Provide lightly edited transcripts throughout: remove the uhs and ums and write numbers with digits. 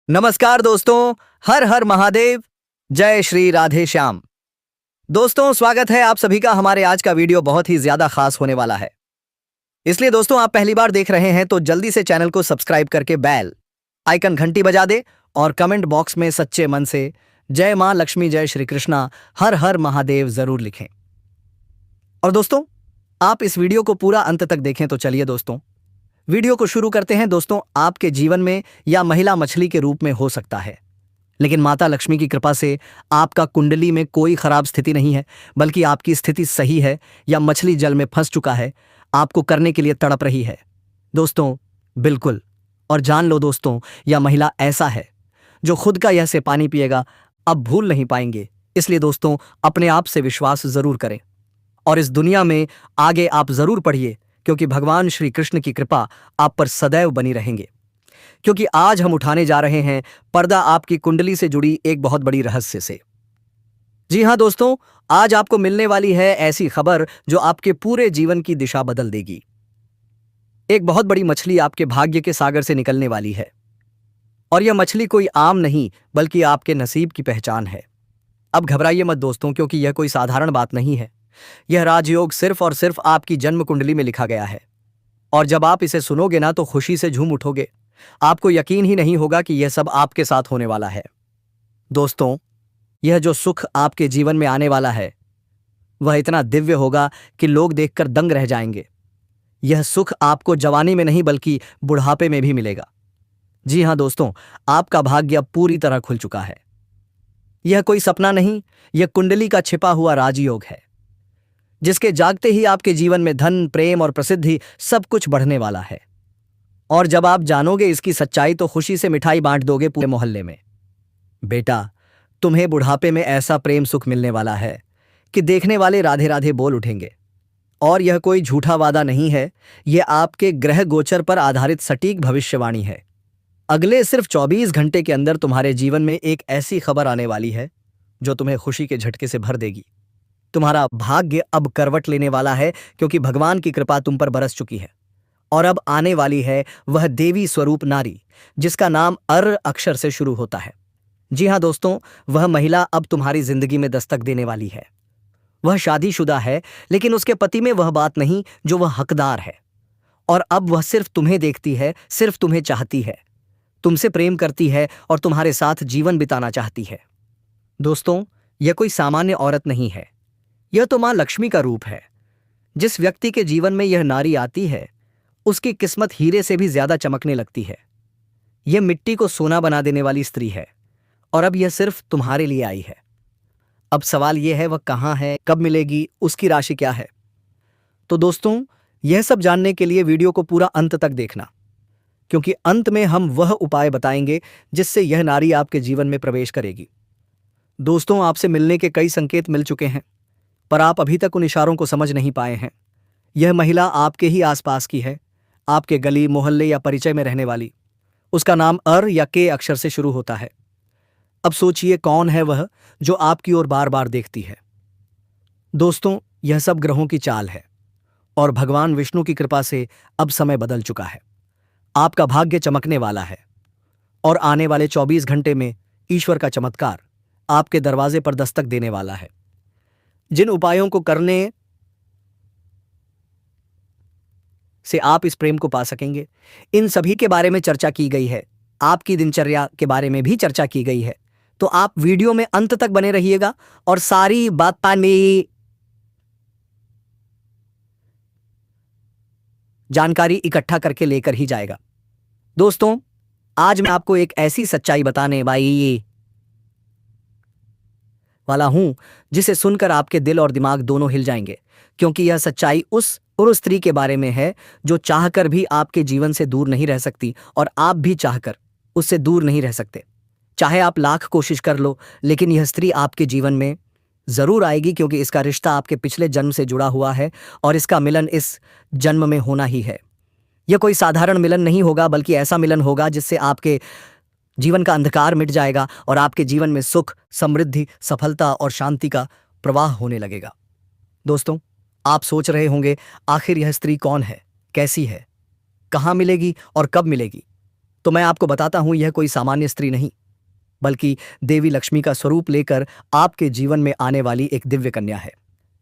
नमस्कार दोस्तों, हर हर महादेव, जय श्री राधे श्याम। दोस्तों, स्वागत है आप सभी का। हमारे आज का वीडियो बहुत ही ज्यादा खास होने वाला है। इसलिए दोस्तों, आप पहली बार देख रहे हैं तो जल्दी से चैनल को सब्सक्राइब करके बेल आइकन घंटी बजा दे और कमेंट बॉक्स में सच्चे मन से जय मां लक्ष्मी, जय श्री कृष्णा, हर हर महादेव जरूर लिखें। और दोस्तों, आप इस वीडियो को पूरा अंत तक देखें। तो चलिए दोस्तों, वीडियो को शुरू करते हैं। दोस्तों, आपके जीवन में या महिला मछली के रूप में हो सकता है, लेकिन माता लक्ष्मी की कृपा से आपका कुंडली में कोई खराब स्थिति नहीं है, बल्कि आपकी स्थिति सही है या मछली जल में फंस चुका है, आपको करने के लिए तड़प रही है। दोस्तों, बिल्कुल। और जान लो दोस्तों, यह महिला ऐसा है जो खुद का यह से पानी पिएगा, अब भूल नहीं पाएंगे। इसलिए दोस्तों, अपने आप से विश्वास जरूर करें और इस दुनिया में आगे आप जरूर बढ़िए, क्योंकि भगवान श्री कृष्ण की कृपा आप पर सदैव बनी रहेंगे। क्योंकि आज हम उठाने जा रहे हैं पर्दा आपकी कुंडली से जुड़ी एक बहुत बड़ी रहस्य से। जी हां दोस्तों, आज आपको मिलने वाली है ऐसी खबर जो आपके पूरे जीवन की दिशा बदल देगी। एक बहुत बड़ी मछली आपके भाग्य के सागर से निकलने वाली है, और यह मछली कोई आम नहीं बल्कि आपके नसीब की पहचान है। अब घबराइए मत दोस्तों, क्योंकि यह कोई साधारण बात नहीं है। यह राजयोग सिर्फ और सिर्फ आपकी जन्म कुंडली में लिखा गया है, और जब आप इसे सुनोगे ना तो खुशी से झूम उठोगे। आपको यकीन ही नहीं होगा कि यह सब आपके साथ होने वाला है। दोस्तों, यह जो सुख आपके जीवन में आने वाला है वह इतना दिव्य होगा कि लोग देखकर दंग रह जाएंगे। यह सुख आपको जवानी में नहीं बल्कि बुढ़ापे में भी मिलेगा। जी हां दोस्तों, आपका भाग्य अब पूरी तरह खुल चुका है। यह कोई सपना नहीं, यह कुंडली का छिपा हुआ राजयोग है, जिसके जागते ही आपके जीवन में धन, प्रेम और प्रसिद्धि सब कुछ बढ़ने वाला है। और जब आप जानोगे इसकी सच्चाई तो खुशी से मिठाई बांट दोगे पूरे मोहल्ले में। बेटा, तुम्हें बुढ़ापे में ऐसा प्रेम सुख मिलने वाला है कि देखने वाले राधे राधे बोल उठेंगे। और यह कोई झूठा वादा नहीं है, यह आपके ग्रह गोचर पर आधारित सटीक भविष्यवाणी है। अगले सिर्फ 24 घंटे के अंदर तुम्हारे जीवन में एक ऐसी खबर आने वाली है जो तुम्हें खुशी के झटके से भर देगी। तुम्हारा भाग्य अब करवट लेने वाला है, क्योंकि भगवान की कृपा तुम पर बरस चुकी है। और अब आने वाली है वह देवी स्वरूप नारी, जिसका नाम अर अक्षर से शुरू होता है। जी हां दोस्तों, वह महिला अब तुम्हारी जिंदगी में दस्तक देने वाली है। वह शादीशुदा है, लेकिन उसके पति में वह बात नहीं जो वह हकदार है। और अब वह सिर्फ तुम्हें देखती है, सिर्फ तुम्हें चाहती है, तुमसे प्रेम करती है और तुम्हारे साथ जीवन बिताना चाहती है। दोस्तों, यह कोई सामान्य औरत नहीं है, यह तो मां लक्ष्मी का रूप है। जिस व्यक्ति के जीवन में यह नारी आती है, उसकी किस्मत हीरे से भी ज्यादा चमकने लगती है। यह मिट्टी को सोना बना देने वाली स्त्री है, और अब यह सिर्फ तुम्हारे लिए आई है। अब सवाल यह है, वह कहां है, कब मिलेगी, उसकी राशि क्या है? तो दोस्तों, यह सब जानने के लिए वीडियो को पूरा अंत तक देखना, क्योंकि अंत में हम वह उपाय बताएंगे जिससे यह नारी आपके जीवन में प्रवेश करेगी। दोस्तों, आपसे मिलने के कई संकेत मिल चुके हैं, पर आप अभी तक उन इशारों को समझ नहीं पाए हैं। यह महिला आपके ही आसपास की है, आपके गली, मोहल्ले या परिचय में रहने वाली। उसका नाम अर या के अक्षर से शुरू होता है। अब सोचिए, कौन है वह जो आपकी ओर बार बार देखती है? दोस्तों, यह सब ग्रहों की चाल है, और भगवान विष्णु की कृपा से अब समय बदल चुका है। आपका भाग्य चमकने वाला है, और आने वाले 24 घंटे में ईश्वर का चमत्कार आपके दरवाजे पर दस्तक देने वाला है। जिन उपायों को करने से आप इस प्रेम को पा सकेंगे, इन सभी के बारे में चर्चा की गई है। आपकी दिनचर्या के बारे में भी चर्चा की गई है। तो आप वीडियो में अंत तक बने रहिएगा, और सारी बात में जानकारी इकट्ठा करके लेकर ही जाएगा। दोस्तों, आज मैं आपको एक ऐसी सच्चाई बताने वाला हूं जिसे सुनकर आपके दिल और दिमाग दोनों हिल जाएंगे, क्योंकि यह सच्चाई उस स्त्री के बारे में है जो चाहकर भी आपके जीवन से दूर नहीं रह सकती, और आप भी चाहकर उससे दूर नहीं रह सकते। चाहे आप लाख कोशिश कर लो, लेकिन यह स्त्री आपके जीवन में जरूर आएगी, क्योंकि इसका रिश्ता आपके पिछले जन्म से जुड़ा हुआ है, और इसका मिलन इस जन्म में होना ही है। यह कोई साधारण मिलन नहीं होगा, बल्कि ऐसा मिलन होगा जिससे आपके जीवन का अंधकार मिट जाएगा और आपके जीवन में सुख, समृद्धि, सफलता और शांति का प्रवाह होने लगेगा। दोस्तों, आप सोच रहे होंगे, आखिर यह स्त्री कौन है, कैसी है, कहां मिलेगी और कब मिलेगी? तो मैं आपको बताता हूं, यह कोई सामान्य स्त्री नहीं, बल्कि देवी लक्ष्मी का स्वरूप लेकर आपके जीवन में आने वाली एक दिव्य कन्या है।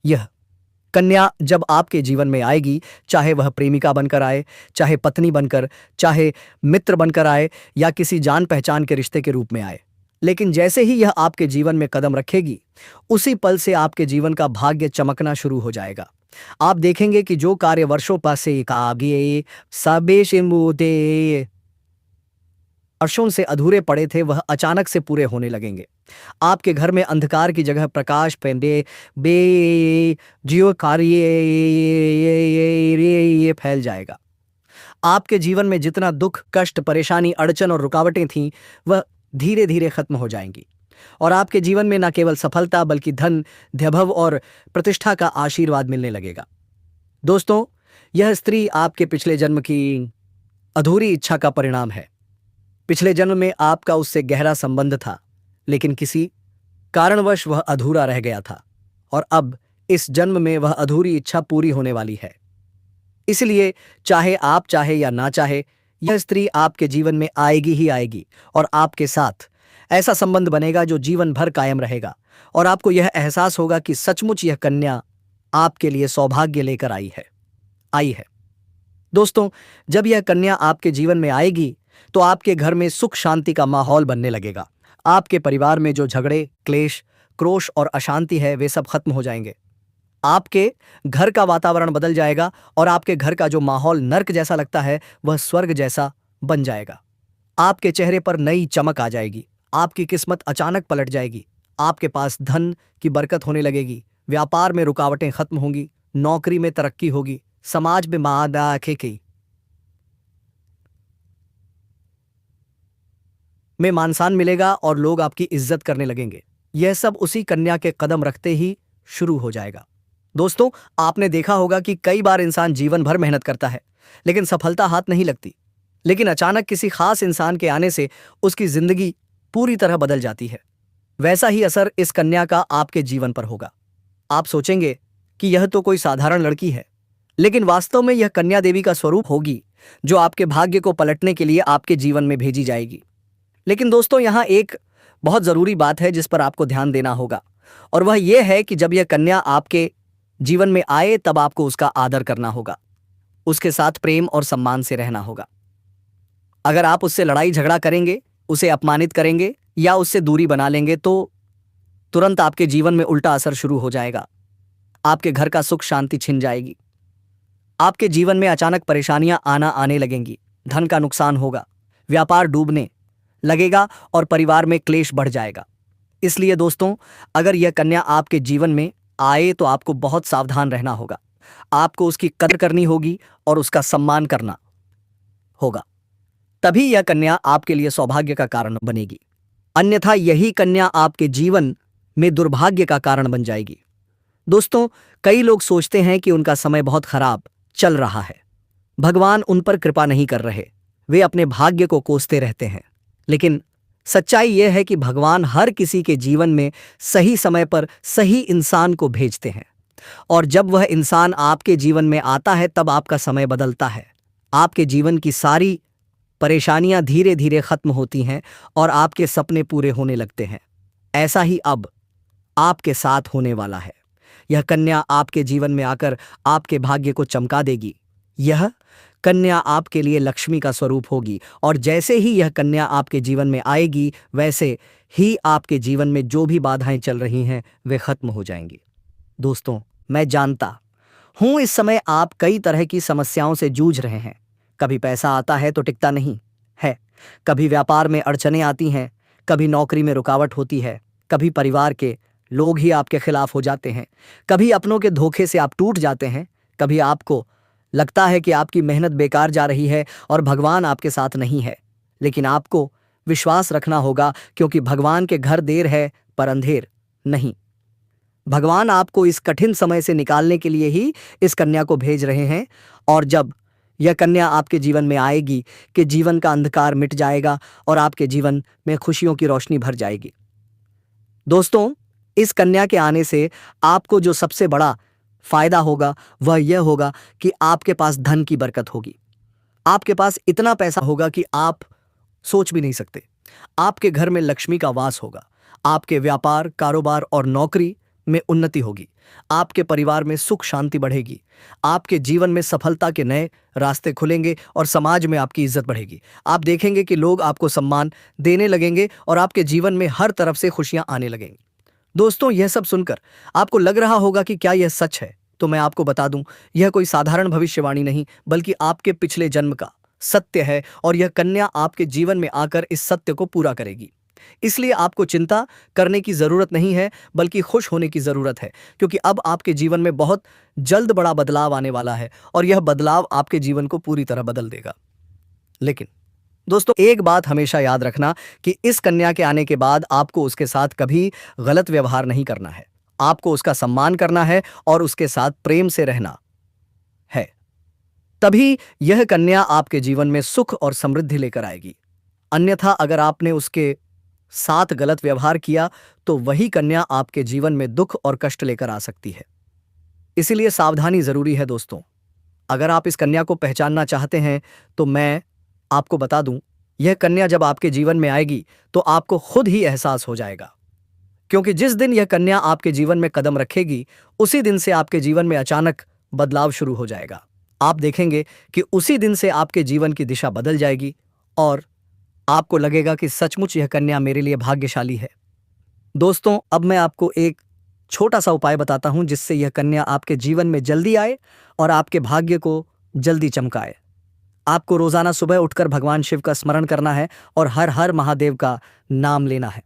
यह कन्या जब आपके जीवन में आएगी, चाहे वह प्रेमिका बनकर आए, चाहे पत्नी बनकर, चाहे मित्र बनकर आए या किसी जान पहचान के रिश्ते के रूप में आए, लेकिन जैसे ही यह आपके जीवन में कदम रखेगी, उसी पल से आपके जीवन का भाग्य चमकना शुरू हो जाएगा। आप देखेंगे कि जो कार्य वर्षों पासे कागे सबे शिमुदे वर्षों से अधूरे पड़े थे, वह अचानक से पूरे होने लगेंगे। आपके घर में अंधकार की जगह प्रकाश पेंदे बे जियो कार्य ये फैल जाएगा। आपके जीवन में जितना दुख, कष्ट, परेशानी, अड़चन और रुकावटें थीं, वह धीरे धीरे खत्म हो जाएंगी और आपके जीवन में न केवल सफलता बल्कि धन, वैभव और प्रतिष्ठा का आशीर्वाद मिलने लगेगा। दोस्तों, यह स्त्री आपके पिछले जन्म की अधूरी इच्छा का परिणाम है। पिछले जन्म में आपका उससे गहरा संबंध था, लेकिन किसी कारणवश वह अधूरा रह गया था और अब इस जन्म में वह अधूरी इच्छा पूरी होने वाली है। इसलिए चाहे आप चाहे या ना चाहे, यह स्त्री आपके जीवन में आएगी ही आएगी और आपके साथ ऐसा संबंध बनेगा जो जीवन भर कायम रहेगा और आपको यह एहसास होगा कि सचमुच यह कन्या आपके लिए सौभाग्य लेकर आई है। दोस्तों, जब यह कन्या आपके जीवन में आएगी तो आपके घर में सुख शांति का माहौल बनने लगेगा। आपके परिवार में जो झगड़े, क्लेश, क्रोश और अशांति है, वे सब खत्म हो जाएंगे। आपके घर का वातावरण बदल जाएगा और आपके घर का जो माहौल नर्क जैसा लगता है, वह स्वर्ग जैसा बन जाएगा। आपके चेहरे पर नई चमक आ जाएगी, आपकी किस्मत अचानक पलट जाएगी, आपके पास धन की बरकत होने लगेगी, व्यापार में रुकावटें खत्म होंगी, नौकरी में तरक्की होगी, समाज में मान सम्मान मिलेगा और लोग आपकी इज्जत करने लगेंगे। यह सब उसी कन्या के कदम रखते ही शुरू हो जाएगा। दोस्तों, आपने देखा होगा कि कई बार इंसान जीवन भर मेहनत करता है, लेकिन सफलता हाथ नहीं लगती, लेकिन अचानक किसी खास इंसान के आने से उसकी जिंदगी पूरी तरह बदल जाती है। वैसा ही असर इस कन्या का आपके जीवन पर होगा। आप सोचेंगे कि यह तो कोई साधारण लड़की है, लेकिन वास्तव में यह कन्या देवी का स्वरूप होगी, जो आपके भाग्य को पलटने के लिए आपके जीवन में भेजी जाएगी। लेकिन दोस्तों, यहाँ एक बहुत जरूरी बात है जिस पर आपको ध्यान देना होगा, और वह यह है कि जब यह कन्या आपके जीवन में आए, तब आपको उसका आदर करना होगा, उसके साथ प्रेम और सम्मान से रहना होगा। अगर आप उससे लड़ाई झगड़ा करेंगे, उसे अपमानित करेंगे या उससे दूरी बना लेंगे, तो तुरंत आपके जीवन में उल्टा असर शुरू हो जाएगा। आपके घर का सुख शांति छिन जाएगी, आपके जीवन में अचानक परेशानियां आने लगेंगी, धन का नुकसान होगा, व्यापार डूबने लगेगा और परिवार में क्लेश बढ़ जाएगा। इसलिए दोस्तों, अगर यह कन्या आपके जीवन में आए तो आपको बहुत सावधान रहना होगा। आपको उसकी कदर करनी होगी और उसका सम्मान करना होगा, तभी यह कन्या आपके लिए सौभाग्य का कारण बनेगी। अन्यथा यही कन्या आपके जीवन में दुर्भाग्य का कारण बन जाएगी। दोस्तों, कई लोग सोचते हैं कि उनका समय बहुत खराब चल रहा है, भगवान उन पर कृपा नहीं कर रहे, वे अपने भाग्य को कोसते रहते हैं। लेकिन सच्चाई यह है कि भगवान हर किसी के जीवन में सही समय पर सही इंसान को भेजते हैं, और जब वह इंसान आपके जीवन में आता है, तब आपका समय बदलता है। आपके जीवन की सारी परेशानियां धीरे धीरे खत्म होती हैं और आपके सपने पूरे होने लगते हैं। ऐसा ही अब आपके साथ होने वाला है। यह कन्या आपके जीवन में आकर आपके भाग्य को चमका देगी। यह कन्या आपके लिए लक्ष्मी का स्वरूप होगी, और जैसे ही यह कन्या आपके जीवन में आएगी, वैसे ही आपके जीवन में जो भी बाधाएं चल रही हैं, वे खत्म हो जाएंगी। दोस्तों, मैं जानता हूं इस समय आप कई तरह की समस्याओं से जूझ रहे हैं। कभी पैसा आता है तो टिकता नहीं है, कभी व्यापार में अड़चनें आती हैं, कभी नौकरी में रुकावट होती है, कभी परिवार के लोग ही आपके खिलाफ हो जाते हैं, कभी अपनों के धोखे से आप टूट जाते हैं, कभी आपको लगता है कि आपकी मेहनत बेकार जा रही है और भगवान आपके साथ नहीं है। लेकिन आपको विश्वास रखना होगा, क्योंकि भगवान के घर देर है पर अंधेर नहीं। भगवान आपको इस कठिन समय से निकालने के लिए ही इस कन्या को भेज रहे हैं, और जब यह कन्या आपके जीवन में आएगी कि जीवन का अंधकार मिट जाएगा और आपके जीवन में खुशियों की रोशनी भर जाएगी। दोस्तों, इस कन्या के आने से आपको जो सबसे बड़ा फायदा होगा वह यह होगा कि आपके पास धन की बरकत होगी। आपके पास इतना पैसा होगा कि आप सोच भी नहीं सकते। आपके घर में लक्ष्मी का वास होगा, आपके व्यापार, कारोबार और नौकरी में उन्नति होगी, आपके परिवार में सुख शांति बढ़ेगी, आपके जीवन में सफलता के नए रास्ते खुलेंगे और समाज में आपकी इज्जत बढ़ेगी। आप देखेंगे कि लोग आपको सम्मान देने लगेंगे और आपके जीवन में हर तरफ से खुशियां आने लगेंगी। दोस्तों, यह सब सुनकर आपको लग रहा होगा कि क्या यह सच है? तो मैं आपको बता दूं, यह कोई साधारण भविष्यवाणी नहीं, बल्कि आपके पिछले जन्म का सत्य है और यह कन्या आपके जीवन में आकर इस सत्य को पूरा करेगी। इसलिए आपको चिंता करने की जरूरत नहीं है, बल्कि खुश होने की जरूरत है, क्योंकि अब आपके जीवन में बहुत जल्द बड़ा बदलाव आने वाला है और यह बदलाव आपके जीवन को पूरी तरह बदल देगा। लेकिन दोस्तों, एक बात हमेशा याद रखना कि इस कन्या के आने के बाद आपको उसके साथ कभी गलत व्यवहार नहीं करना है। आपको उसका सम्मान करना है और उसके साथ प्रेम से रहना है। तभी यह कन्या आपके जीवन में सुख और समृद्धि लेकर आएगी। अन्यथा अगर आपने उसके साथ गलत व्यवहार किया तो वही कन्या आपके जीवन में दुख और कष्ट लेकर आ सकती है। इसीलिए सावधानी जरूरी है दोस्तों। अगर आप इस कन्या को पहचानना चाहते हैं तो मैं आपको बता दूं, यह कन्या जब आपके जीवन में आएगी तो आपको खुद ही एहसास हो जाएगा, क्योंकि जिस दिन यह कन्या आपके जीवन में कदम रखेगी उसी दिन से आपके जीवन में अचानक बदलाव शुरू हो जाएगा। आप देखेंगे कि उसी दिन से आपके जीवन की दिशा बदल जाएगी और आपको लगेगा कि सचमुच यह कन्या मेरे लिए भाग्यशाली है। दोस्तों, अब मैं आपको एक छोटा सा उपाय बताता हूं जिससे यह कन्या आपके जीवन में जल्दी आए और आपके भाग्य को जल्दी चमकाए। आपको रोजाना सुबह उठकर भगवान शिव का स्मरण करना है और हर हर महादेव का नाम लेना है।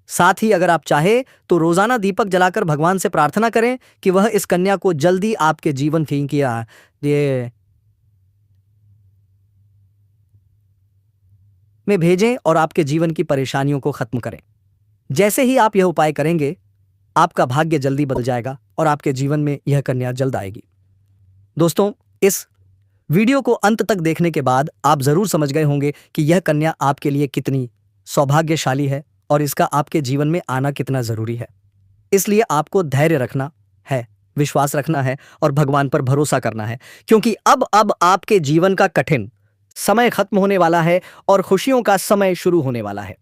साथ ही अगर आप चाहे तो रोजाना दीपक जलाकर भगवान से प्रार्थना करें कि वह इस कन्या को जल्दी आपके जीवन में भेजें और आपके जीवन की परेशानियों को खत्म करें। जैसे ही आप यह उपाय करेंगे, आपका भाग्य जल्दी बदल जाएगा और आपके जीवन में यह कन्या जल्द आएगी। दोस्तों, इस वीडियो को अंत तक देखने के बाद आप जरूर समझ गए होंगे कि यह कन्या आपके लिए कितनी सौभाग्यशाली है और इसका आपके जीवन में आना कितना जरूरी है। इसलिए आपको धैर्य रखना है, विश्वास रखना है और भगवान पर भरोसा करना है, क्योंकि अब आपके जीवन का कठिन समय खत्म होने वाला है और खुशियों का समय शुरू होने वाला है।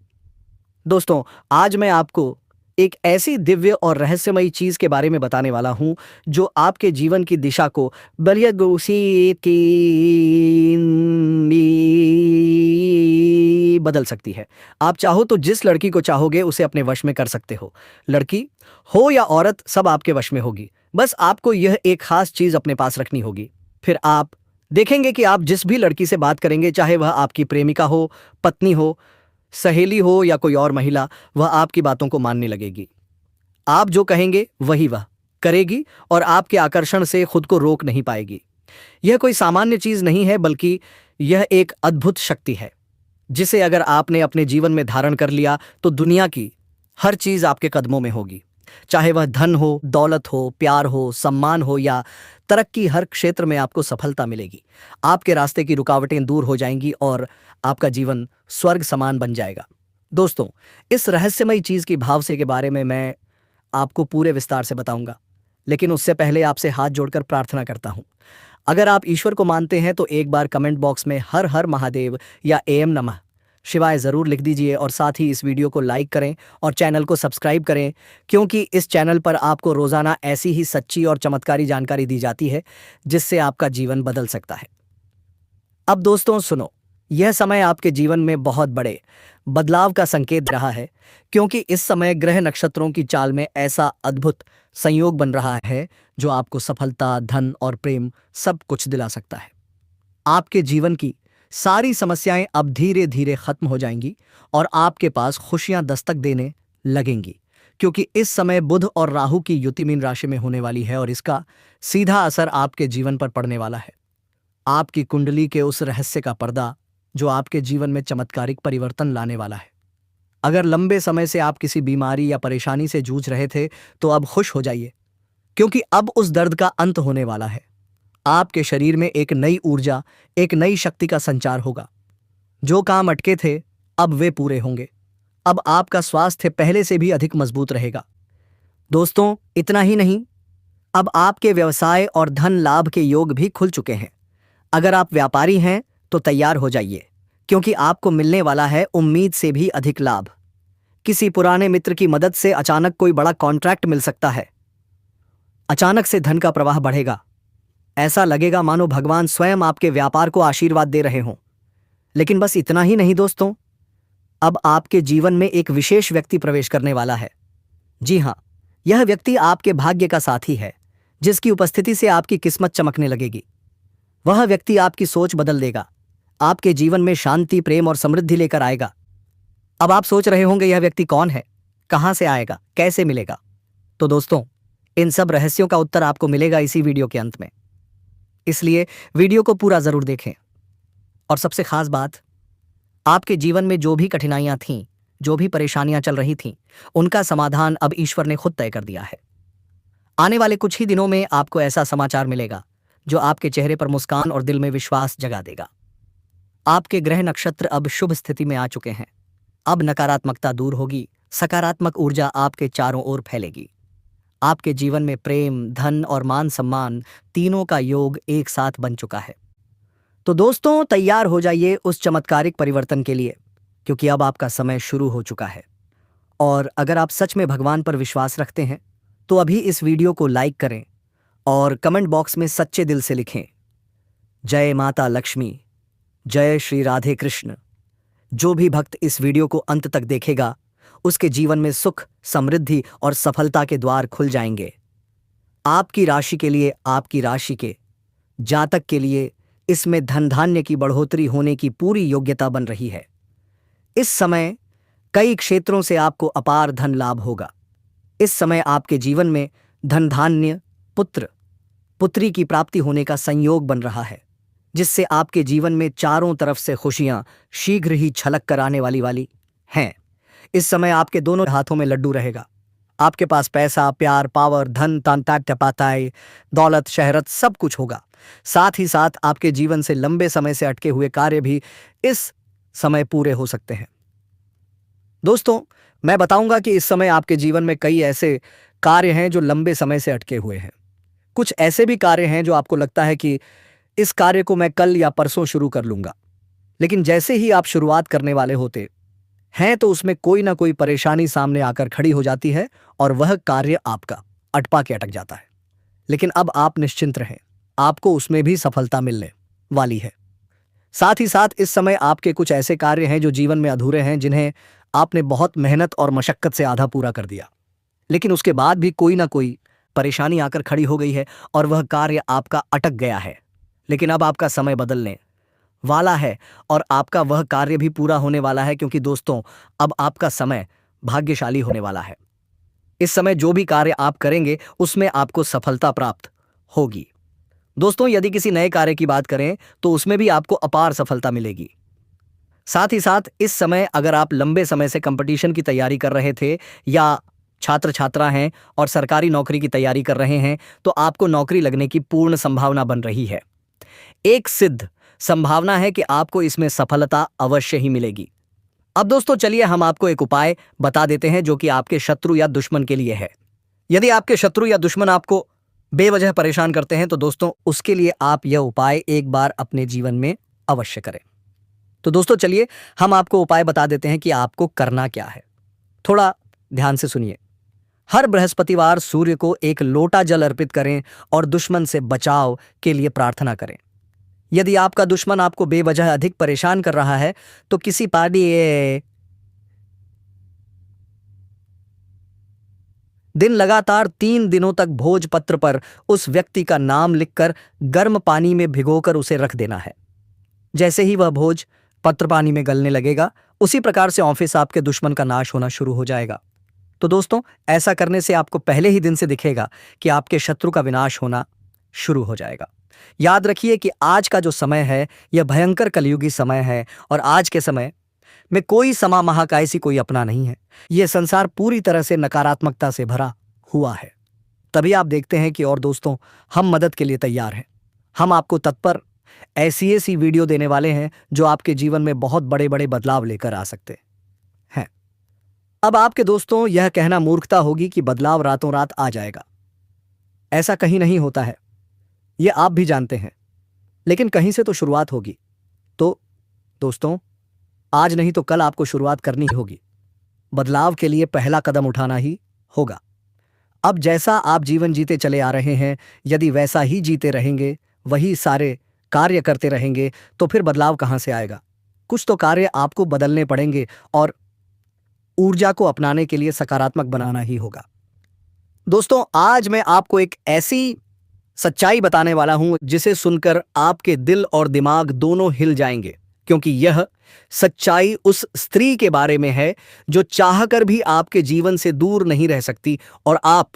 दोस्तों, आज मैं आपको एक ऐसी दिव्य और रहस्यमयी चीज के बारे में बताने वाला हूं जो आपके जीवन की दिशा को बदल सकती है। आप चाहो तो जिस लड़की को चाहोगे उसे अपने वश में कर सकते हो। लड़की हो या औरत, सब आपके वश में होगी। बस आपको यह एक खास चीज अपने पास रखनी होगी। फिर आप देखेंगे कि आप जिस भी लड़की से बात करेंगे, चाहे वह आपकी प्रेमिका हो, पत्नी हो, सहेली हो या कोई और महिला, वह आपकी बातों को मानने लगेगी। आप जो कहेंगे वही वह करेगी और आपके आकर्षण से खुद को रोक नहीं पाएगी। यह कोई सामान्य चीज नहीं है, बल्कि यह एक अद्भुत शक्ति है जिसे अगर आपने अपने जीवन में धारण कर लिया तो दुनिया की हर चीज आपके कदमों में होगी। चाहे वह धन हो, दौलत हो, प्यार हो, सम्मान हो या तरक्की, हर क्षेत्र में आपको सफलता मिलेगी। आपके रास्ते की रुकावटें दूर हो जाएंगी और आपका जीवन स्वर्ग समान बन जाएगा। दोस्तों, इस रहस्यमयी चीज की भाव से के बारे में मैं आपको पूरे विस्तार से बताऊंगा, लेकिन उससे पहले आपसे हाथ जोड़कर प्रार्थना करता हूं। अगर आप ईश्वर को मानते हैं तो एक बार कमेंट बॉक्स में हर हर महादेव या एम नमः शिवाय जरूर लिख दीजिए और साथ ही इस वीडियो को लाइक करें और चैनल को सब्सक्राइब करें, क्योंकि इस चैनल पर आपको रोजाना ऐसी ही सच्ची और चमत्कारी जानकारी दी जाती है जिससे आपका जीवन बदल सकता है। अब दोस्तों सुनो, यह समय आपके जीवन में बहुत बड़े बदलाव का संकेत दे रहा है, क्योंकि इस समय ग्रह नक्षत्रों की चाल में ऐसा अद्भुत संयोग बन रहा है जो आपको सफलता, धन और प्रेम सब कुछ दिला सकता है। आपके जीवन की सारी समस्याएं अब धीरे धीरे खत्म हो जाएंगी और आपके पास खुशियां दस्तक देने लगेंगी, क्योंकि इस समय बुध और राहु की युति मीन राशि में होने वाली है और इसका सीधा असर आपके जीवन पर पड़ने वाला है। आपकी कुंडली के उस रहस्य का पर्दा जो आपके जीवन में चमत्कारिक परिवर्तन लाने वाला है। अगर लंबे समय से आप किसी बीमारी या परेशानी से जूझ रहे थे तो अब खुश हो जाइए, क्योंकि अब उस दर्द का अंत होने वाला है। आपके शरीर में एक नई ऊर्जा, एक नई शक्ति का संचार होगा। जो काम अटके थे अब वे पूरे होंगे। अब आपका स्वास्थ्य पहले से भी अधिक मजबूत रहेगा। दोस्तों, इतना ही नहीं, अब आपके व्यवसाय और धन लाभ के योग भी खुल चुके हैं। अगर आप व्यापारी हैं तो तैयार हो जाइए, क्योंकि आपको मिलने वाला है उम्मीद से भी अधिक लाभ। किसी पुराने मित्र की मदद से अचानक कोई बड़ा कॉन्ट्रैक्ट मिल सकता है। अचानक से धन का प्रवाह बढ़ेगा। ऐसा लगेगा मानो भगवान स्वयं आपके व्यापार को आशीर्वाद दे रहे हों। लेकिन बस इतना ही नहीं दोस्तों, अब आपके जीवन में एक विशेष व्यक्ति प्रवेश करने वाला है। जी हां, यह व्यक्ति आपके भाग्य का साथी है, जिसकी उपस्थिति से आपकी किस्मत चमकने लगेगी। वह व्यक्ति आपकी सोच बदल देगा, आपके जीवन में शांति, प्रेम और समृद्धि लेकर आएगा। अब आप सोच रहे होंगे यह व्यक्ति कौन है, कहां से आएगा, कैसे मिलेगा? तो दोस्तों, इन सब रहस्यों का उत्तर आपको मिलेगा इसी वीडियो के अंत में। इसलिए वीडियो को पूरा जरूर देखें। और सबसे खास बात, आपके जीवन में जो भी कठिनाइयां थीं, जो भी परेशानियां चल रही थीं, उनका समाधान अब ईश्वर ने खुद तय कर दिया है। आने वाले कुछ ही दिनों में आपको ऐसा समाचार मिलेगा जो आपके चेहरे पर मुस्कान और दिल में विश्वास जगा देगा। आपके ग्रह नक्षत्र अब शुभ स्थिति में आ चुके हैं। अब नकारात्मकता दूर होगी, सकारात्मक ऊर्जा आपके चारों ओर फैलेगी। आपके जीवन में प्रेम, धन और मान सम्मान तीनों का योग एक साथ बन चुका है। तो दोस्तों, तैयार हो जाइए उस चमत्कारिक परिवर्तन के लिए, क्योंकि अब आपका समय शुरू हो चुका है। और अगर आप सच में भगवान पर विश्वास रखते हैं तो अभी इस वीडियो को लाइक करें और कमेंट बॉक्स में सच्चे दिल से लिखें, जय माता लक्ष्मी, जय श्री राधे कृष्ण। जो भी भक्त इस वीडियो को अंत तक देखेगा, उसके जीवन में सुख, समृद्धि और सफलता के द्वार खुल जाएंगे। आपकी राशि के लिए, आपकी राशि के जातक के लिए इसमें धन धान्य की बढ़ोतरी होने की पूरी योग्यता बन रही है। इस समय कई क्षेत्रों से आपको अपार धन लाभ होगा। इस समय आपके जीवन में धन धान्य, पुत्र पुत्री की प्राप्ति होने का संयोग बन रहा है, जिससे आपके जीवन में चारों तरफ से खुशियां शीघ्र ही छलक कर आने वाली हैं। इस समय आपके दोनों हाथों में लड्डू रहेगा। आपके पास पैसा, प्यार, पावर, धन, तांताई, दौलत, शहरत सब कुछ होगा। साथ ही साथ आपके जीवन से लंबे समय से अटके हुए कार्य भी इस समय पूरे हो सकते हैं। दोस्तों, मैं बताऊंगा कि इस समय आपके जीवन में कई ऐसे कार्य हैं जो लंबे समय से अटके हुए हैं। कुछ ऐसे भी कार्य हैं जो आपको लगता है कि इस कार्य को मैं कल या परसों शुरू कर लूंगा, लेकिन जैसे ही आप शुरुआत करने वाले होते हैं तो उसमें कोई ना कोई परेशानी सामने आकर खड़ी हो जाती है और वह कार्य आपका अटपा के अटक जाता है। लेकिन अब आप निश्चिंत रहें, आपको उसमें भी सफलता मिलने वाली है। साथ ही साथ इस समय आपके कुछ ऐसे कार्य हैं जो जीवन में अधूरे हैं, जिन्हें आपने बहुत मेहनत और मशक्कत से आधा पूरा कर दिया, लेकिन उसके बाद भी कोई ना कोई परेशानी आकर खड़ी हो गई है और वह कार्य आपका अटक गया है। लेकिन अब आपका समय बदलने वाला है और आपका वह कार्य भी पूरा होने वाला है, क्योंकि दोस्तों, अब आपका समय भाग्यशाली होने वाला है। इस समय जो भी कार्य आप करेंगे उसमें आपको सफलता प्राप्त होगी। दोस्तों, यदि किसी नए कार्य की बात करें तो उसमें भी आपको अपार सफलता मिलेगी। साथ ही साथ इस समय अगर आप लंबे समय से कंपटीशन की तैयारी कर रहे थे या छात्र छात्रा हैं और सरकारी नौकरी की तैयारी कर रहे हैं, तो आपको नौकरी लगने की पूर्ण संभावना बन रही है। एक सिद्ध संभावना है कि आपको इसमें सफलता अवश्य ही मिलेगी। अब दोस्तों, चलिए हम आपको एक उपाय बता देते हैं जो कि आपके शत्रु या दुश्मन के लिए है। यदि आपके शत्रु या दुश्मन आपको बेवजह परेशान करते हैं तो दोस्तों, उसके लिए आप यह उपाय एक बार अपने जीवन में अवश्य करें। तो दोस्तों, चलिए हम आपको उपाय बता देते हैं कि आपको करना क्या है। थोड़ा ध्यान से सुनिए। हर बृहस्पतिवार सूर्य को एक लोटा जल अर्पित करें और दुश्मन से बचाव के लिए प्रार्थना करें। यदि आपका दुश्मन आपको बेवजह अधिक परेशान कर रहा है तो किसी दिन लगातार 3 दिनों तक भोजपत्र पर उस व्यक्ति का नाम लिखकर गर्म पानी में भिगोकर उसे रख देना है। जैसे ही वह भोज पत्र पानी में गलने लगेगा, उसी प्रकार से ऑफिस आपके दुश्मन का नाश होना शुरू हो जाएगा। तो दोस्तों, ऐसा करने से आपको पहले ही दिन से दिखेगा कि आपके शत्रु का विनाश होना शुरू हो जाएगा। याद रखिए कि आज का जो समय है यह भयंकर कलयुगी समय है और आज के समय में कोई समा महाकायसी कोई अपना नहीं है। यह संसार पूरी तरह से नकारात्मकता से भरा हुआ है। तभी आप देखते हैं कि और दोस्तों, हम मदद के लिए तैयार हैं। हम आपको तत्पर ऐसी वीडियो देने वाले हैं जो आपके जीवन में बहुत बड़े बड़े बदलाव लेकर आ सकते हैं। अब आपके दोस्तों, यह कहना मूर्खता होगी कि बदलाव रातों रात आ जाएगा। ऐसा कहीं नहीं होता है, यह आप भी जानते हैं, लेकिन कहीं से तो शुरुआत होगी। तो दोस्तों, आज नहीं तो कल आपको शुरुआत करनी होगी। बदलाव के लिए पहला कदम उठाना ही होगा। अब जैसा आप जीवन जीते चले आ रहे हैं, यदि वैसा ही जीते रहेंगे, वही सारे कार्य करते रहेंगे, तो फिर बदलाव कहाँ से आएगा? कुछ तो कार्य आपको बदलने पड़ेंगे और ऊर्जा को अपनाने के लिए सकारात्मक बनाना ही होगा। दोस्तों, आज मैं आपको एक ऐसी सच्चाई बताने वाला हूं जिसे सुनकर आपके दिल और दिमाग दोनों हिल जाएंगे, क्योंकि यह सच्चाई उस स्त्री के बारे में है जो चाहकर भी आपके जीवन से दूर नहीं रह सकती और आप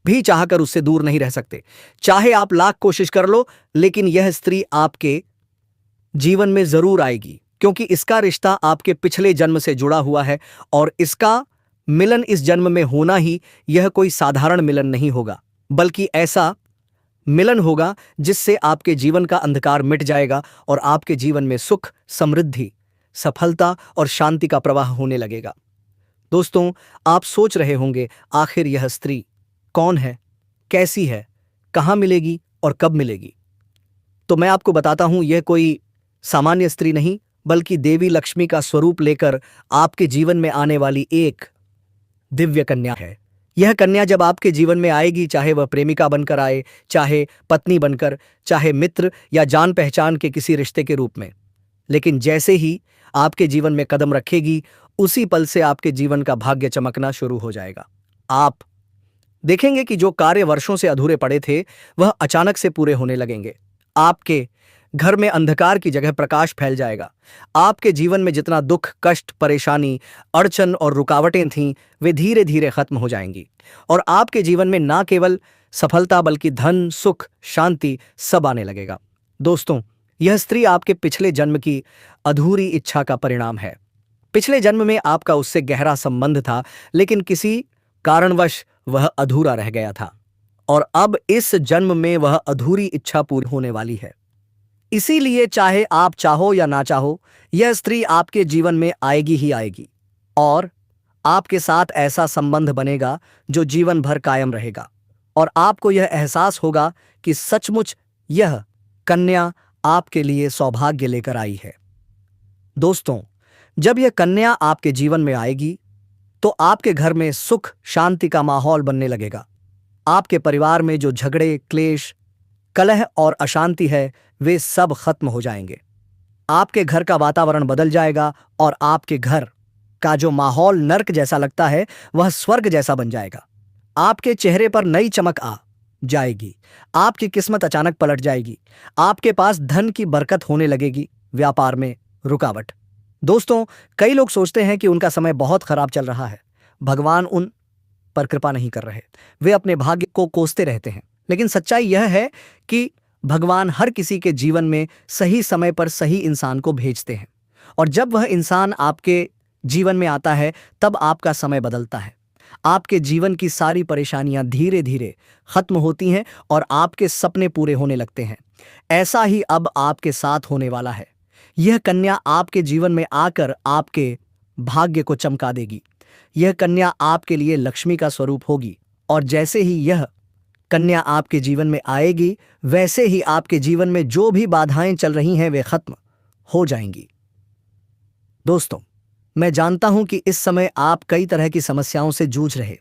भी चाहकर उससे दूर नहीं रह सकते। चाहे आप लाख कोशिश कर लो, लेकिन यह स्त्री आपके जीवन में जरूर आएगी, क्योंकि इसका रिश्ता आपके पिछले जन्म से जुड़ा हुआ है और इसका मिलन इस जन्म में होना ही यह कोई साधारण मिलन नहीं होगा, बल्कि ऐसा मिलन होगा जिससे आपके जीवन का अंधकार मिट जाएगा और आपके जीवन में सुख, समृद्धि, सफलता और शांति का प्रवाह होने लगेगा। दोस्तों, आप सोच रहे होंगे, आखिर यह स्त्री कौन है, कैसी है, कहां मिलेगी और कब मिलेगी? तो मैं आपको बताता हूं, यह कोई सामान्य स्त्री नहीं, बल्कि देवी लक्ष्मी का स्वरूप लेकर आपके जीवन में आने वाली एक दिव्य कन्या है। यह कन्या जब आपके जीवन में आएगी, चाहे वह प्रेमिका बनकर आए, चाहे पत्नी बनकर, चाहे मित्र या जान पहचान के किसी रिश्ते के रूप में, लेकिन जैसे ही आपके जीवन में कदम रखेगी, उसी पल से आपके जीवन का भाग्य चमकना शुरू हो जाएगा। आप देखेंगे कि जो कार्य वर्षों से अधूरे पड़े थे, वह अचानक से पूरे होने लगेंगे। आपके घर में अंधकार की जगह प्रकाश फैल जाएगा। आपके जीवन में जितना दुख, कष्ट, परेशानी, अड़चन और रुकावटें थीं, वे धीरे धीरे खत्म हो जाएंगी और आपके जीवन में ना केवल सफलता बल्कि धन, सुख, शांति सब आने लगेगा। दोस्तों, यह स्त्री आपके पिछले जन्म की अधूरी इच्छा का परिणाम है। पिछले जन्म में आपका उससे गहरा संबंध था, लेकिन किसी कारणवश वह अधूरा रह गया था और अब इस जन्म में वह अधूरी इच्छा पूरी होने वाली है। इसीलिए चाहे आप चाहो या ना चाहो, यह स्त्री आपके जीवन में आएगी ही आएगी और आपके साथ ऐसा संबंध बनेगा जो जीवन भर कायम रहेगा और आपको यह एहसास होगा कि सचमुच यह कन्या आपके लिए सौभाग्य लेकर आई है। दोस्तों, जब यह कन्या आपके जीवन में आएगी, तो आपके घर में सुख, शांति का माहौल बनने लगेगा। आपके परिवार में जो झगड़े, क्लेश, कलह और अशांति है, वे सब खत्म हो जाएंगे। आपके घर का वातावरण बदल जाएगा और आपके घर का जो माहौल नर्क जैसा लगता है, वह स्वर्ग जैसा बन जाएगा। आपके चेहरे पर नई चमक आ जाएगी। आपकी किस्मत अचानक पलट जाएगी। आपके पास धन की बरकत होने लगेगी, व्यापार में रुकावट। दोस्तों, कई लोग सोचते हैं कि उनका समय बहुत खराब चल रहा है, भगवान उन पर कृपा नहीं कर रहे। वे अपने भाग्य को कोसते रहते हैं, लेकिन सच्चाई यह है कि भगवान हर किसी के जीवन में सही समय पर सही इंसान को भेजते हैं और जब वह इंसान आपके जीवन में आता है, तब आपका समय बदलता है। आपके जीवन की सारी परेशानियां धीरे धीरे खत्म होती हैं और आपके सपने पूरे होने लगते हैं। ऐसा ही अब आपके साथ होने वाला है। यह कन्या आपके जीवन में आकर आपके भाग्य को चमका देगी। यह कन्या आपके लिए लक्ष्मी का स्वरूप होगी और जैसे ही यह कन्या आपके जीवन में आएगी, वैसे ही आपके जीवन में जो भी बाधाएं चल रही हैं, वे खत्म हो जाएंगी। दोस्तों, मैं जानता हूं कि इस समय आप कई तरह की समस्याओं से जूझ रहे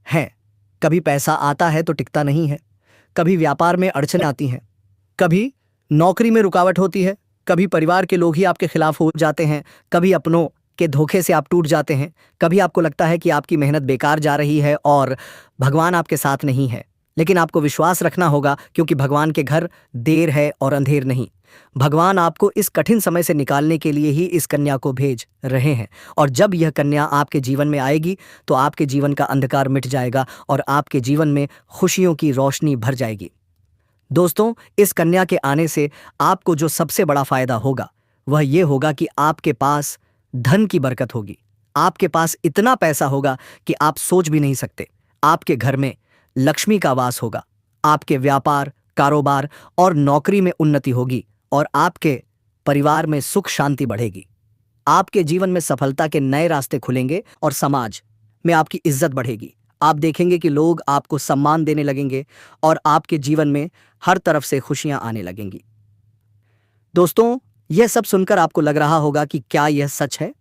हैं। कभी पैसा आता है तो टिकता नहीं है, कभी व्यापार में अड़चन आती हैं, कभी नौकरी में रुकावट होती है, कभी परिवार के लोग ही आपके खिलाफ हो जाते हैं, कभी अपनों के धोखे से आप टूट जाते हैं, कभी आपको लगता है कि आपकी मेहनत बेकार जा रही है और भगवान आपके साथ नहीं है। लेकिन आपको विश्वास रखना होगा, क्योंकि भगवान के घर देर है और अंधेर नहीं। भगवान आपको इस कठिन समय से निकालने के लिए ही इस कन्या को भेज रहे हैं और जब यह कन्या आपके जीवन में आएगी, तो आपके जीवन का अंधकार मिट जाएगा और आपके जीवन में खुशियों की रोशनी भर जाएगी। दोस्तों, इस कन्या के आने से आपको जो सबसे बड़ा फायदा होगा, वह ये होगा कि आपके पास धन की बरकत होगी। आपके पास इतना पैसा होगा कि आप सोच भी नहीं सकते। आपके घर में लक्ष्मी का वास होगा। आपके व्यापार, कारोबार और नौकरी में उन्नति होगी और आपके परिवार में सुख शांति बढ़ेगी। आपके जीवन में सफलता के नए रास्ते खुलेंगे और समाज में आपकी इज्जत बढ़ेगी। आप देखेंगे कि लोग आपको सम्मान देने लगेंगे और आपके जीवन में हर तरफ से खुशियां आने लगेंगी। दोस्तों, यह सब सुनकर आपको लग रहा होगा कि क्या यह सच है?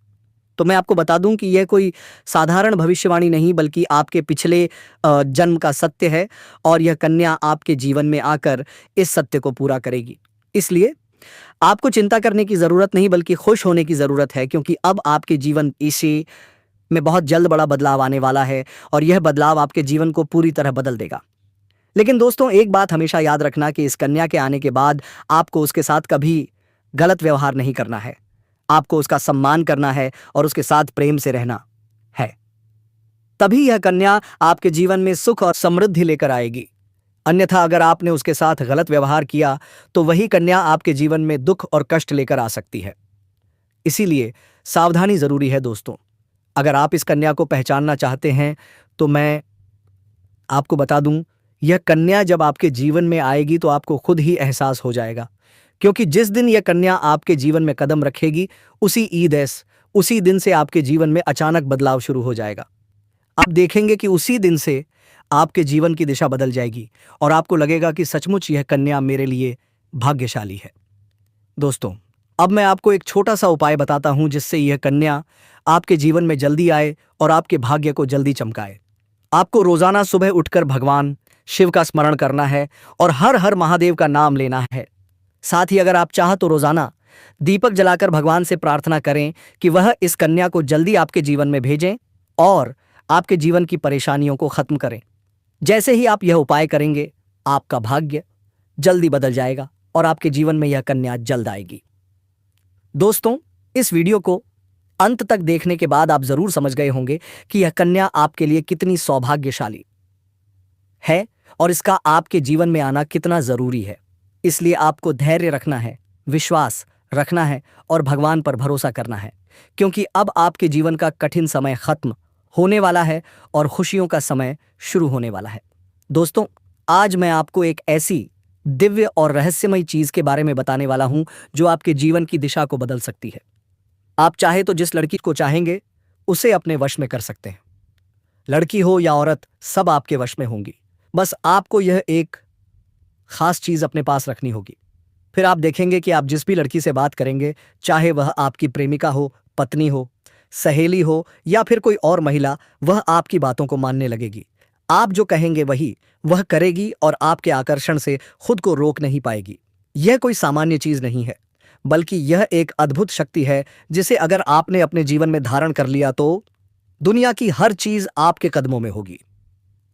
तो मैं आपको बता दूं कि यह कोई साधारण भविष्यवाणी नहीं बल्कि आपके पिछले जन्म का सत्य है और यह कन्या आपके जीवन में आकर इस सत्य को पूरा करेगी। इसलिए आपको चिंता करने की जरूरत नहीं बल्कि खुश होने की जरूरत है, क्योंकि अब आपके जीवन इसी में बहुत जल्द बड़ा बदलाव आने वाला है और यह बदलाव आपके जीवन को पूरी तरह बदल देगा। लेकिन दोस्तों, एक बात हमेशा याद रखना कि इस कन्या के आने के बाद आपको उसके साथ कभी गलत व्यवहार नहीं करना है। आपको उसका सम्मान करना है और उसके साथ प्रेम से रहना है। तभी यह कन्या आपके जीवन में सुख और समृद्धि लेकर आएगी। अन्यथा अगर आपने उसके साथ गलत व्यवहार किया तो वही कन्या आपके जीवन में दुख और कष्ट लेकर आ सकती है। इसीलिए सावधानी जरूरी है दोस्तों। अगर आप इस कन्या को पहचानना चाहते हैं तो मैं आपको बता दूं, यह कन्या जब आपके जीवन में आएगी तो आपको खुद ही एहसास हो जाएगा, क्योंकि जिस दिन यह कन्या आपके जीवन में कदम रखेगी उसी दिन से आपके जीवन में अचानक बदलाव शुरू हो जाएगा। आप देखेंगे कि उसी दिन से आपके जीवन की दिशा बदल जाएगी और आपको लगेगा कि सचमुच यह कन्या मेरे लिए भाग्यशाली है। दोस्तों, अब मैं आपको एक छोटा सा उपाय बताता हूं जिससे यह कन्या आपके जीवन में जल्दी आए और आपके भाग्य को जल्दी चमकाए। आपको रोजाना सुबह उठकर भगवान शिव का स्मरण करना है और हर हर महादेव का नाम लेना है। साथ ही अगर आप चाह तो रोजाना दीपक जलाकर भगवान से प्रार्थना करें कि वह इस कन्या को जल्दी आपके जीवन में भेजें और आपके जीवन की परेशानियों को खत्म करें। जैसे ही आप यह उपाय करेंगे, आपका भाग्य जल्दी बदल जाएगा और आपके जीवन में यह कन्या जल्द आएगी। दोस्तों, इस वीडियो को अंत तक देखने के बाद आप जरूर समझ गए होंगे कि यह कन्या आपके लिए कितनी सौभाग्यशाली है और इसका आपके जीवन में आना कितना जरूरी है। इसलिए आपको धैर्य रखना है, विश्वास रखना है और भगवान पर भरोसा करना है, क्योंकि अब आपके जीवन का कठिन समय खत्म होने वाला है और खुशियों का समय शुरू होने वाला है। दोस्तों, आज मैं आपको एक ऐसी दिव्य और रहस्यमय चीज के बारे में बताने वाला हूं जो आपके जीवन की दिशा को बदल सकती है। आप चाहे तो जिस लड़की को चाहेंगे उसे अपने वश में कर सकते हैं। लड़की हो या औरत, सब आपके वश में होंगी। बस आपको यह एक खास चीज अपने पास रखनी होगी। फिर आप देखेंगे कि आप जिस भी लड़की से बात करेंगे, चाहे वह आपकी प्रेमिका हो, पत्नी हो, सहेली हो या फिर कोई और महिला, वह आपकी बातों को मानने लगेगी। आप जो कहेंगे वही वह करेगी और आपके आकर्षण से खुद को रोक नहीं पाएगी। यह कोई सामान्य चीज नहीं है, बल्कि यह एक अद्भुत शक्ति है जिसे अगर आपने अपने जीवन में धारण कर लिया तो दुनिया की हर चीज आपके कदमों में होगी।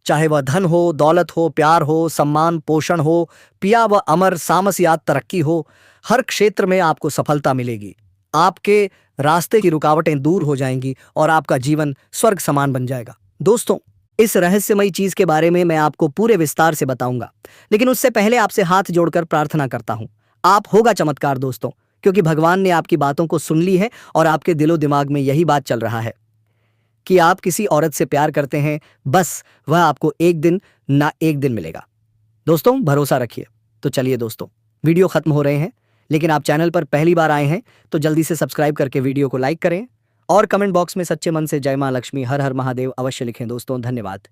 चाहे वह धन हो, दौलत हो, प्यार हो, सम्मान, पोषण हो, पिया व अमर, सामस या तरक्की हो, हर क्षेत्र में आपको सफलता मिलेगी। आपके रास्ते की रुकावटें दूर हो जाएंगी और आपका जीवन स्वर्ग समान बन जाएगा। दोस्तों, इस रहस्यमयी चीज के बारे में मैं आपको पूरे विस्तार से बताऊंगा, लेकिन उससे पहले आपसे हाथ जोड़कर प्रार्थना करता हूं। आप होगा चमत्कार दोस्तों, क्योंकि भगवान ने आपकी बातों को सुन ली है और आपके दिलो दिमाग में यही बात चल रहा है कि आप किसी औरत से प्यार करते हैं। बस वह आपको एक दिन ना एक दिन मिलेगा। दोस्तों, भरोसा रखिए। तो चलिए दोस्तों, वीडियो खत्म हो रहे हैं, लेकिन आप चैनल पर पहली बार आए हैं तो जल्दी से सब्सक्राइब करके वीडियो को लाइक करें और कमेंट बॉक्स में सच्चे मन से जय मां लक्ष्मी, हर हर महादेव अवश्य लिखें। दोस्तों, धन्यवाद।